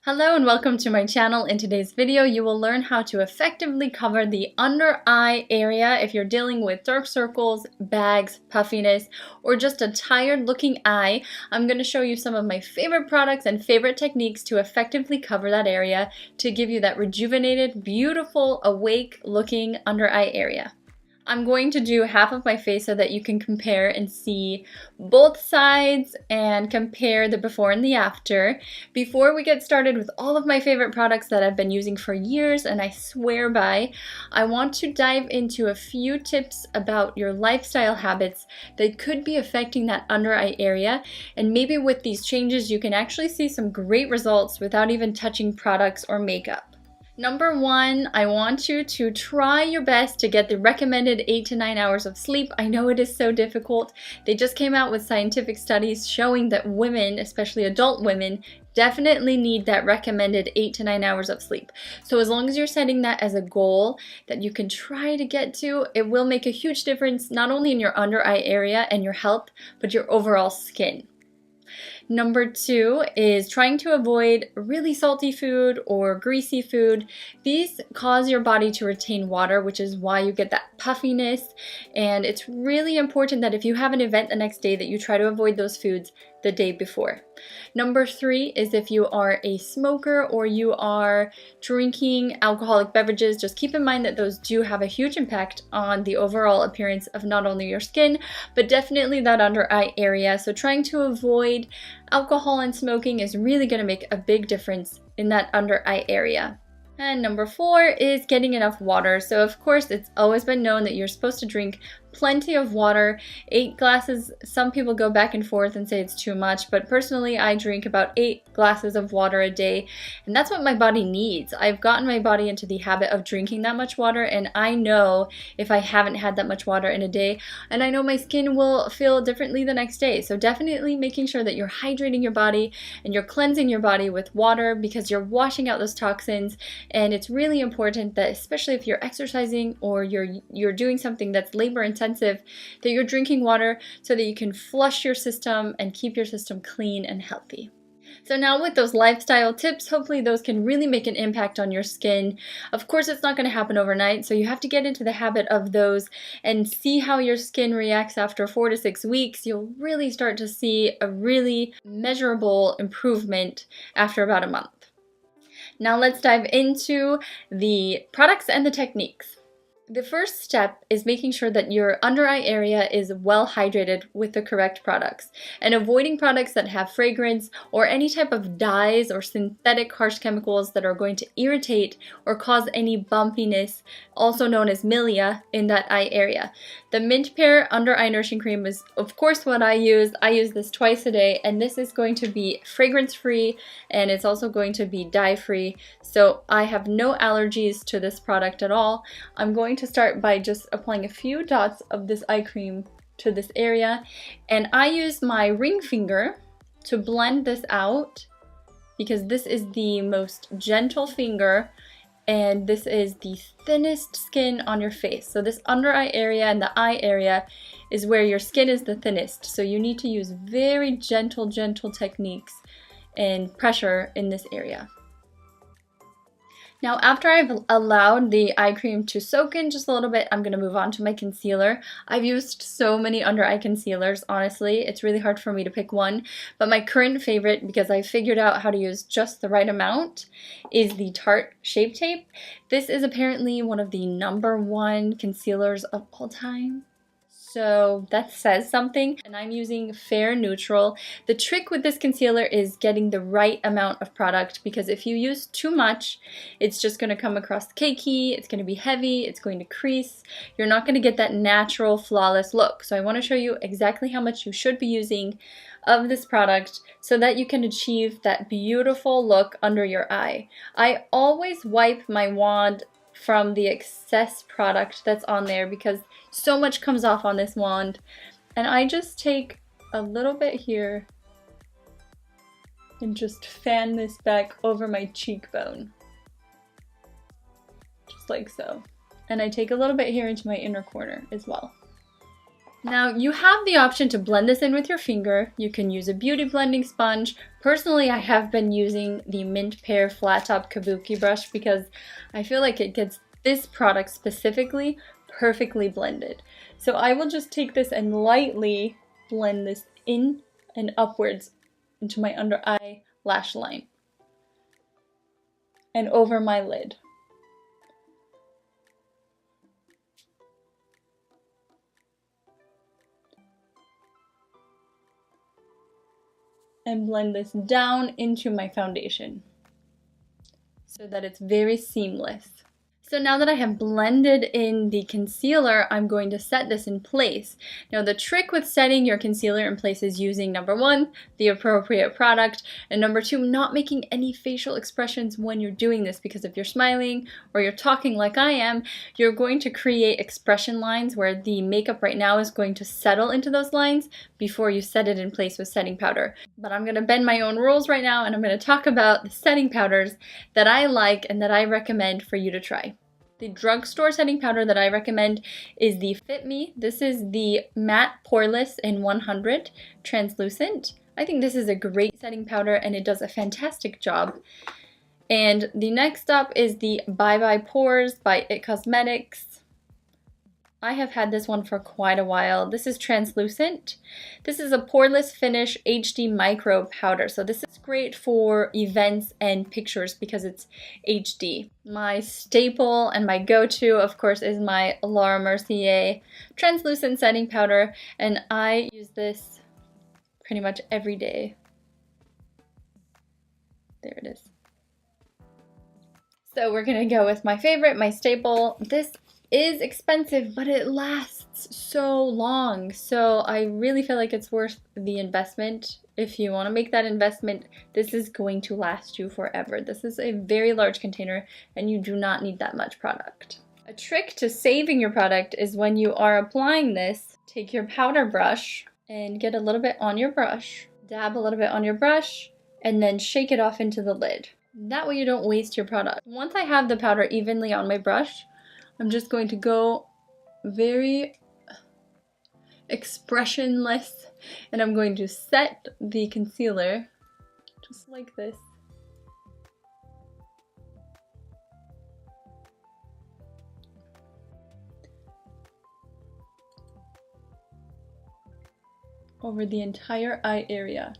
Hello and welcome to my channel. In today's video, you will learn how to effectively cover the under eye area if you're dealing with dark circles, bags, puffiness, or just a tired looking eye. I'm going to show you some of my favorite products and favorite techniques to effectively cover that area to give you that rejuvenated, beautiful, awake looking under eye area. I'm going to do half of my face so that you can compare and see both sides and compare the before and the after. Before we get started with all of my favorite products that I've been using for years and I swear by, I want to dive into a few tips about your lifestyle habits that could be affecting that under eye area, and maybe with these changes you can actually see some great results without even touching products or makeup. Number one, I want you to try your best to get the recommended 8 to 9 hours of sleep. I know it is so difficult. They just came out with scientific studies showing that women, especially adult women, definitely need that recommended 8 to 9 hours of sleep. So as long as you're setting that as a goal that you can try to get to, it will make a huge difference not only in your under eye area and your health, but your overall skin. Number two is trying to avoid really salty food or greasy food. These cause your body to retain water, which is why you get that puffiness. And it's really important that if you have an event the next day that you try to avoid those foods the day before. Number three is if you are a smoker or you are drinking alcoholic beverages, just keep in mind that those do have a huge impact on the overall appearance of not only your skin, but definitely that under eye area. So trying to avoid alcohol and smoking is really going to make a big difference in that under eye area. And number four is getting enough water. So of course, it's always been known that you're supposed to drink plenty of water. 8 glasses, some people go back and forth and say it's too much, but personally I drink about 8 glasses of water a day, and that's what my body needs. I've gotten my body into the habit of drinking that much water, and I know if I haven't had that much water in a day, and I know my skin will feel differently the next day. So definitely making sure that you're hydrating your body and you're cleansing your body with water, because you're washing out those toxins. And it's really important that, especially if you're exercising or you're doing something that's labor intensive, that you're drinking water so that you can flush your system and keep your system clean and healthy. So now with those lifestyle tips, hopefully those can really make an impact on your skin. Of course, it's not going to happen overnight, so you have to get into the habit of those and see how your skin reacts after 4 to 6 weeks. You'll really start to see a really measurable improvement after about a month. Now let's dive into the products and the techniques. The first step is making sure that your under eye area is well hydrated with the correct products, and avoiding products that have fragrance or any type of dyes or synthetic harsh chemicals that are going to irritate or cause any bumpiness, also known as milia, in that eye area. The Mint Pear Under Eye Nourishing Cream is of course what I use. I use this twice a day, and this is going to be fragrance free and it's also going to be dye free. So I have no allergies to this product at all. I'm going to start by just applying a few dots of this eye cream to this area, and I use my ring finger to blend this out because this is the most gentle finger and this is the thinnest skin on your face. So this under eye area and the eye area is where your skin is the thinnest, so you need to use very gentle techniques and pressure in this area. Now after I've allowed the eye cream to soak in just a little bit, I'm going to move on to my concealer. I've used so many under eye concealers, honestly. It's really hard for me to pick one, but my current favorite, because I figured out how to use just the right amount, is the Tarte Shape Tape. This is apparently one of the #1 concealers of all time. So that says something, and I'm using Fair Neutral. The trick with this concealer is getting the right amount of product, because if you use too much, it's just going to come across cakey, it's going to be heavy, it's going to crease. You're not going to get that natural, flawless look. So I want to show you exactly how much you should be using of this product so that you can achieve that beautiful look under your eye. I always wipe my wand from the excess product that's on there because so much comes off on this wand, and I just take a little bit here and just fan this back over my cheekbone, just like so, and I take a little bit here into my inner corner as well. Now you have the option to blend this in with your finger. You can use a beauty blending sponge. Personally, I have been using the Mint Pear Flat Top Kabuki brush because I feel like it gets this product specifically perfectly blended. So I will just take this and lightly blend this in and upwards into my under eye lash line and over my lid. And blend this down into my foundation so that it's very seamless. So now that I have blended in the concealer, I'm going to set this in place. Now the trick with setting your concealer in place is using, number one, the appropriate product, and number two, not making any facial expressions when you're doing this, because if you're smiling or you're talking like I am, you're going to create expression lines where the makeup right now is going to settle into those lines before you set it in place with setting powder. But I'm going to bend my own rules right now, and I'm going to talk about the setting powders that I like and that I recommend for you to try. The drugstore setting powder that I recommend is the Fit Me. This is the Matte Poreless in 100 Translucent. I think this is a great setting powder and it does a fantastic job. And the next up is the Bye Bye Pores by IT Cosmetics. I have had this one for quite a while. This is translucent. This is a poreless finish HD micro powder. So this is great for events and pictures because it's HD. My staple and my go-to, of course, is my Laura Mercier translucent setting powder. And I use this pretty much every day. There it is. So we're gonna go with my favorite, my staple. This is expensive, but it lasts so long. So I really feel like it's worth the investment. If you want to make that investment, this is going to last you forever. This is a very large container and you do not need that much product. A trick to saving your product is when you are applying this, take your powder brush and get a little bit on your brush, dab a little bit on your brush, and then shake it off into the lid. That way you don't waste your product. Once I have the powder evenly on my brush, I'm just going to go very expressionless and I'm going to set the concealer just like this. Over the entire eye area.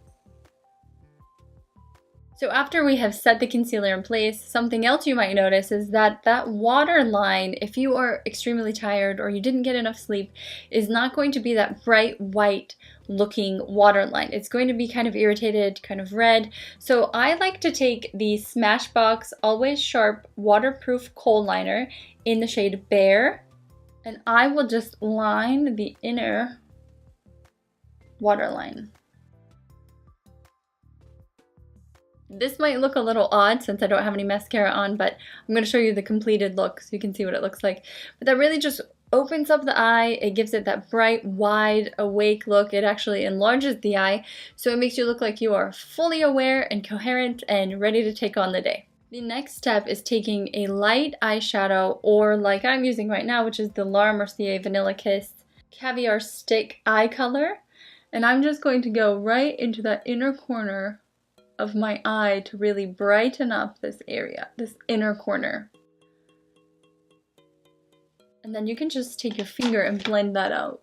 So after we have set the concealer in place, something else you might notice is that that waterline, if you are extremely tired or you didn't get enough sleep, is not going to be that bright white looking waterline. It's going to be kind of irritated, kind of red. So I like to take the Smashbox Always Sharp Waterproof Kohl Liner in the shade Bare, and I will just line the inner waterline. This might look a little odd since I don't have any mascara on, but I'm going to show you the completed look so you can see what it looks like. But that really just opens up the eye. It gives it that bright, wide, awake look. It actually enlarges the eye, so it makes you look like you are fully aware and coherent and ready to take on the day. The next step is taking a light eyeshadow, or like I'm using right now, which is the Laura Mercier Vanilla Kiss Caviar Stick Eye Color. And I'm just going to go right into that inner corner of my eye to really brighten up this area, this inner corner. And then you can just take your finger and blend that out.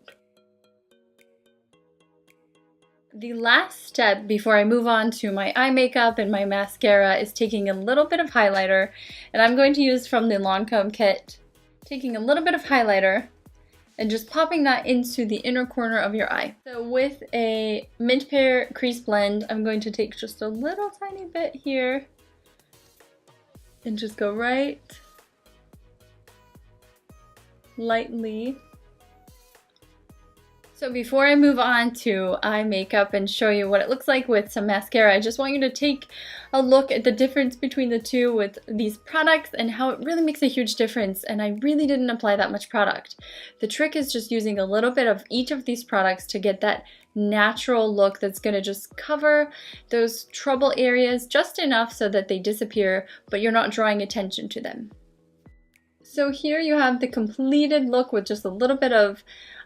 The last step before I move on to my eye makeup and my mascara is taking a little bit of highlighter, and I'm going to use from the Lancome kit, taking a little bit of highlighter and just popping that into the inner corner of your eye. So with a Mint Pear crease blend, I'm going to take just a little tiny bit here and just go right lightly. So before I move on to eye makeup and show you what it looks like with some mascara, I just want you to take a look at the difference between the two with these products and how it really makes a huge difference. And I really didn't apply that much product. The trick is just using a little bit of each of these products to get that natural look that's going to just cover those trouble areas just enough so that they disappear, but you're not drawing attention to them. So here you have the completed look with just a little bit of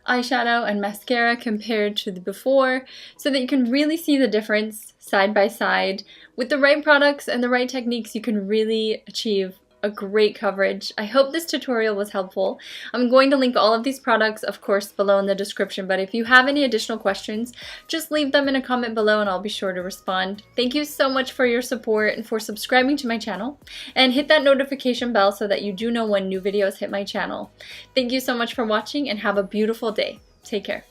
eyeshadow and mascara compared to the before, so that you can really see the difference side by side. With the right products and the right techniques, you can really achieve a great coverage. I hope this tutorial was helpful. I'm going to link all of these products, of course, below in the description, but if you have any additional questions, just leave them in a comment below and I'll be sure to respond. Thank you so much for your support and for subscribing to my channel, and hit that notification bell so that you do know when new videos hit my channel. Thank you so much for watching and have a beautiful day. Take care.